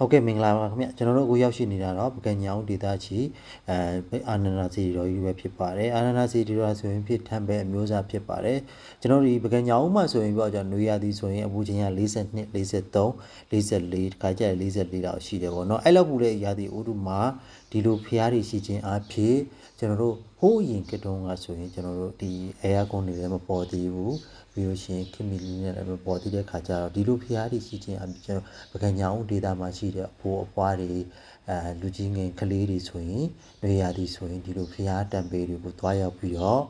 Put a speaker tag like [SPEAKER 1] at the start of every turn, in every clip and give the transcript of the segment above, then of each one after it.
[SPEAKER 1] ဟုတ်ကဲ့မင်္ဂလာပါခင်ဗျကျွန်တော်တို့အခုရောက်ရှိနေတာတော့ပကံညောင်ဒေသချီအာနန္ဒာစီတော်ကြီးပဲဖြစ်ပါတယ်အာနန္ဒာစီတော်ဆိုရင်ဖြစ်ထံပဲအမျိုးအစားဖြစ်ပါတယ်ကျွန်တော်ဒီပကံညောင်မှဆိုရင်ပြောကျွန်တော်နွေရာသီဆိုရင်အပူချိန်က42 43 44တခါကျရင်44လောက်ရှိတယ်ပေါ့နော်အဲ့လောက်ပူတဲ့ရာသီဥတုမှာဒီလိုဖျားတွေရှိခြင်းအဖြစ်ကျွန်တော်တို့ဟိုးအရင်ကတုန်းကဆိုရင်ကျွန်တော်တို့ဒီအဲယာကွန်တွေလည်းမပေါ်သေးဘူးပြီးလို့ရှိရင်ခင်မီလီနဲ့လည်းပေါ်သေးတဲ့ခါကျတော့ဒီလိုဖျားတွေရှိခြင်းအပြင်ကျွန်တော်ပကံညောင်ဒေတာမှာရှိတဲ့အဖိုးအပွားတွေလူကြီးငယ်ကလေးတွေဆိုရင်နေရာဒီဆိုရင်ဒီလိုဖျားတံပေတွေကိုတွားရောက်ပြီးတော့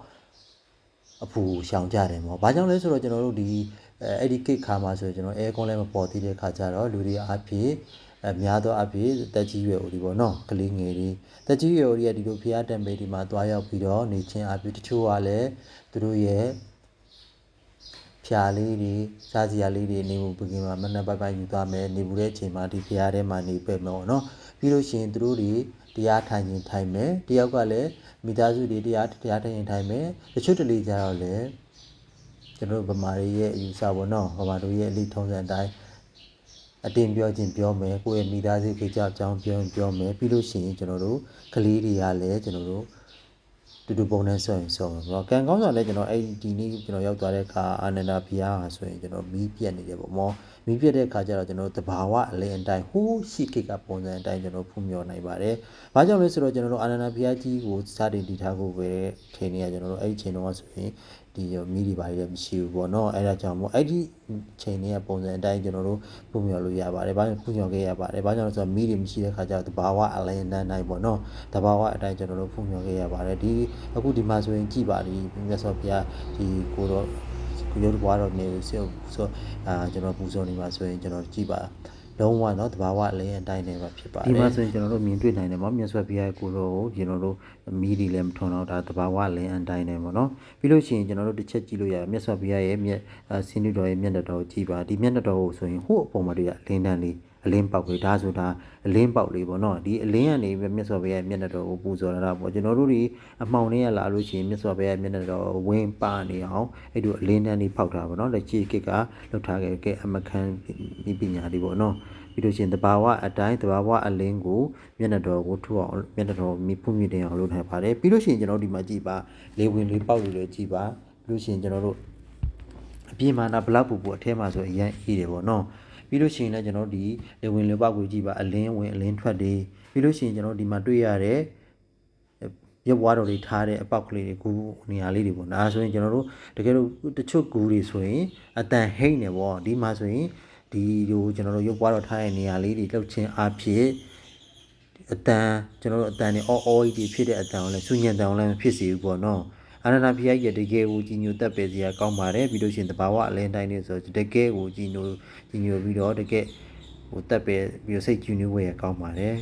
[SPEAKER 1] အဖူရှောင်ကြတယ်ပေါ့။ဘာကြောင့်လဲဆိုတော့ကျွန်တော်တို့ဒီအဲ့ဒီကိတ်ခါမှာဆိုရင်ကျွန်တော်အဲကွန်လည်းမပေါ်သေးတဲ့ခါကျတော့လူတွေအဖြစ်များသောအဖြစ်တက်ကြီးရွယ်ဦးဒီပေါ့နော်ကလေးငယ်တွေတက်ကြီးရွယ်ဦးတွေကဒီလိုဖျားတံပေဒီမှာတွားရောက်ပြီးတော့နေချင်းအဖြစ်တချို့ကလည်းသူတို့ရဲ့ဖြာလေးတွေစားစရာလေးတွေနေမှုပကင်မှာမနှက်ပိုက်ပိုက်ယူသွားမယ်နေဘူးတဲ့အချိန်မှာဒီဖျားထဲမှာနေပဲမယ်ပေါ့နော်ပြီးလို့ရှိရင်သူတို့တွေတရားထိုင်ရင်ထိုင်မယ်တယောက်ကလည်းမိသားစုတွေတရားထိုင်ရင်ထိုင်မယ်တချို့တလေကြတော့လည်းကျွန်တော်ဗမာတွေရဲ့အယူဆပေါ့နော်ဗမာတို့ရဲ့အလိထုံးစံအတိုင်းအတင်းပြောခြင်းပြောမယ်ကိုယ့်ရဲ့မိသားစုကိစ္စအကြောင်းပြောမယ်ပြီးလို့ရှိရင်ကျွန်တော်တို့ကလေးတွေကလည်းကျွန်တော်တို့တူတူပုံနဲ့ဆိုရင်ဆိုမှာပေါ့ကံကောင်းစွာလည်းကျွန်တော်အဲ့ဒီနေ့ကျွန်တော်ရောက်သွားတဲ့အခါအာနန္ဒာဘုရားဟာဆိုရင်ကျွန်တော်မီးပြတ်နေတယ်ပေါ့မောမီးပြတ်တဲ့အခါကျတော့ကျွန်တော်တဘာဝအလင်းအတိုင်းဟိုးရှိကိတ်ကပုံစံအတိုင်းကျွန်တော်ဖူးမြော်နိုင်ပါတယ်။ဘာကြောင့်လဲဆိုတော့ကျွန်တော်တို့အာနန္ဒာဘုရားကြီးကိုစတင်တည်ထားဖို့ပဲချိန်နေရကျွန်တော်တို့အဲ့ဒီချိန်တော့ဆိုရင်ဒီမီးတွေပါရမရှိဘူးပေါ့နော်အဲ့ဒါကြောင့်မို့အဲ့ဒီချိန်လေးကပုံစံအတိုင်းကျွန်တော်တို့ဖူးမြော်လို့ရပါတယ်။ဘာကြောင့်ဖူးမြော်ခဲ့ရပါတယ်။ဘာကြောင့်လဲဆိုတော့မီးတွေမရှိတဲ့အခါကျတော့တဘာဝအလင်းအတိုင်းပေါ့နော်တဘာဝအတိုင်းကျွန်တော်တို့ဖူးမြော်ခဲ့ရပါတယ်။ဒီအခုဒီမှာဆိုရင်ကြည်ပါလိမြတ်စွာဘုရားဒီကိုတော့ရုပ်ဘွားတော်နေဆိုကျွန်တော်ပူဇော်နေပါဆိုရင်ကျွန်တော်ကြည်ပါလုံးဝတော့တဘာဝအလင်းအတိုင်းနဲ့ပဲဖြစ်ပါတယ်ဒီမှာဆိုရင်ကျွန်တော်တို့မြင်တွေ့နိုင်တယ်ပေါ့မြတ်စွာဘုရားကိုတော့ကျွန်တော်တို့မီးတွေလည်းမထွန်တော့ဒါတဘာဝအလင်းအတိုင်းနဲ့ပေါ့နော်ပြီးလို့ရှိရင်ကျွန်တော်တို့တစ်ချက်ကြည့်လို့ရတယ်မြတ်စွာဘုရားရဲ့ဆင်းရဲတော်ရဲ့မျက်နှာတော်ကိုကြည့်ပါဒီမျက်နှာတော်ကိုဆိုရင်ဟို့အပေါ်မှာတွေ့ရအလင်းတန်းလေးအလင်းပေါက်လေးဒါဆိုတာအလင်းပေါက်လေးပေါ့နော်ဒီအလင်းကနေမြတ်စွာဘုရားရဲ့မျက်နှာတော်ကိုပူဇော်တာပေါ့ကျွန်တော်တို့ဒီအမှောင်လေးရလာလို့ရှိရင်မြတ်စွာဘုရားရဲ့မျက်နှာတော်ဝင်းပါနေအောင်အဲ့လိုအလင်းတန်းလေးပေါက်တာပေါ့နော်လက်ရှိကိတ်ကလှုပ်ထားခဲ့အမခန်းဒီပညာလေးပေါ့နော်ပြီးလို့ရှိရင်တဘာဝအတိုင်းတဘာဝအလင်းကိုမျက်နှာတော်ကိုထူအောင်မျက်နှာတော်မိဖုမြင့်တင်အောင်လုပ်နိုင်ပါတယ်ပြီးလို့ရှိရင်ကျွန်တော်ဒီမှာကြည့်ပါလေးဝင်လေးပေါက်လေးလည်းကြည့်ပါပြီးလို့ရှိရင်ကျွန်တော်တို့အပြင်မှာဘလောက်ပူပူအထဲမှာဆိုအရင်အေးတယ်ပေါ့နော်ပြီးလို့ရှိရင်လည်းကျွန်တော်ဒီလေဝင်လေပေါက်ကိုကြည့်ပါအလင်းဝင်အလင်းထွက်တယ်ပြီးလို့ရှိရင်ကျွန်တော်ဒီမှာတွေ့ရတဲ့ရုပ်ဘွားတော်တွေထားတဲ့အပေါက်ကလေးတွေကူနေရာလေးတွေပေါ့ဒါဆိုရင်ကျွန်တော်တို့တကယ်လို့တချို့ကူတွေဆိုရင်အတန်ဟိတ်နေပေါ့ဒီမှာဆိုရင်ဒီလိုကျွန်တော်တို့ရုပ်ဘွားတော်ထားတဲ့နေရာလေးတွေလှုပ်ခြင်းအဖြစ်အတန်ကျွန်တော်တို့အတန်တွေအော်ကြီးဖြစ်တဲ့အတန်ကိုလည်းစူညံတန်ကိုလည်းမဖြစ်စေဘူးပေါ့နော်အာနန္ဒာဘုရားကြီးတကယ်ကိုကြီးညိုတက်ပဲစရာကောင်းပါတယ်ပြီးလို့ရှိရင်တဘာဝအလင်းတိုင်းလေးဆိုတကယ်ကိုကြီးညိုပြီးတော့တကယ်ဟိုတက်ပဲပြီးစိတ်ကြည်ညိုဝဲရကောင်းပါတယ်